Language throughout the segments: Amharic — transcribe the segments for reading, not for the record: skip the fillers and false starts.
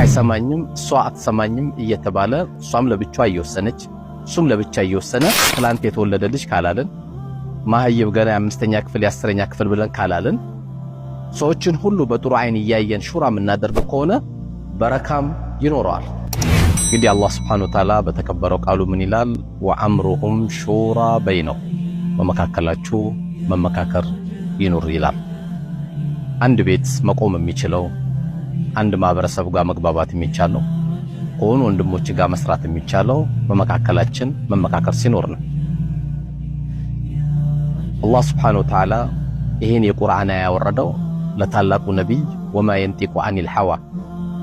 አይሰማኝም እሷ አትሰማኝም እየተባለ እሷም ለብቻዋ እየወሰነች እሱም ለብቻ እየወሰነ ትላንት የተወለደ ልጅ ካላልን ማህይብ ገና የአምስተኛ ክፍል የአስረኛ ክፍል ብለን ካላልን ሰዎችን ሁሉ በጥሩ አይን እያየን ሹራ የምናደርግ ከሆነ በረካም ይኖረዋል። እንግዲህ አላህ Subhanahu Wa Ta'ala በተከበረው ቃሉ ምን ይላል? ወአምሩሁም ሹራ በይነው በመካከላችሁ መመካከር ይኑር ይላል። አንድ ቤት መቆም የሚችለው አንድ ማህበረሰብ ጋር መግባባት የሚቻለው ከሆኑ ወንድሞች ጋር መስራት የሚቻለው በመካከላችን መመካከር ሲኖር ነው። አላህ Subhanahu Wa Ta'ala ይሄን የቁርአን አያ ያወረደው ለታላቁ ነብይ ወማ ينطق عن الهوى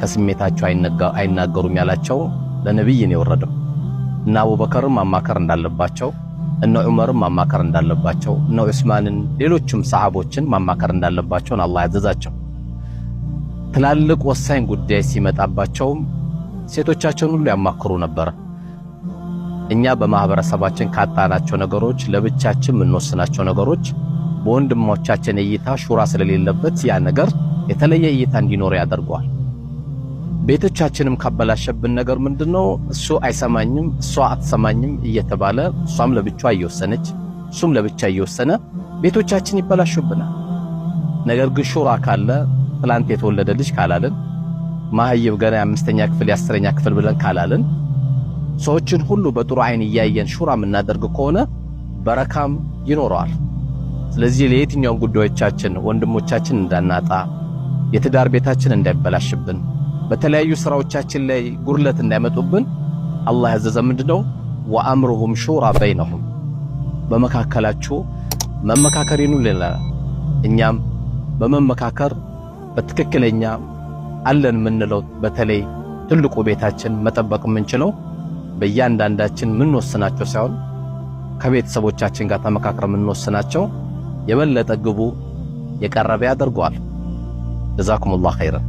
ከስሜታቸው አይናገሩም ያላቸው ለነብይ ነው የወረደው። እና አቡበከርም ማማከር እንዳለባቸው እነ ዑመርም ማማከር እንዳለባቸው እነ ዑስማንን ሌሎችም ሰሃቦችን ማማከር እንዳለባቸው አላህ ያዘዛቸው። ትላልቅ ወሳኝ ጉዳይ ሲመጣባቸው ሴቶቻቸውን ሁሉ ያማክሩ ነበር። እኛ በማህበረሰባችን ካጣናቸው ነገሮች ለብቻችን የምንወስናቸው ነገሮች በወንድሞቻችን እይታ ሹራ ስለሌለበት ያ ነገር የተለየ እይታ እንዲኖር ያደርገዋል። ቤቶቻችንም ካበላሸብን ነገር ምንድነው? እሱ አይሰማኝም እሷ አትሰማኝም እየተባለ እሷም ለብቻዋ እየወሰነች እሱም ለብቻ እየወሰነ ቤቶቻችን ይበላሹብናል። ነገር ግን ሹራ ካለ ትላንት የተወለደ ልጅ ካላልን ማህይብ ገና የአምስተኛ ክፍል የአስረኛ ክፍል ብለን ካላልን ሰዎችን ሁሉ በጥሩ አይን እያየን ሹራ የምናደርግ ከሆነ በረካም ይኖረዋል። ስለዚህ ለየትኛው ጉዳዮቻችን ወንድሞቻችን እንዳናጣ የትዳር ቤታችን እንዳይበላሽብን በተለያዩ ስራዎቻችን ላይ ጉርለት እንዳይመጡብን አላህ ያዘዘ ምንድነው? ወአምሩሁም ሹራ በይነሁም በመካከላችሁ መመካከር ይኑር ይላል። እኛም በመመካከር በትክክለኛ አለን ምንለው በተለይ ትልቁ ቤታችን መጠበቅ የምንችለው በእያንዳንዳችን ምን ወስናቸው ሳይሆን ከቤተሰቦቻችን ጋር ተመካክረን ምን ወስናቸው የበለጠ ግቡ የቀረበ ያደርገዋል። ጀዛኩሙላህ ኸይረን።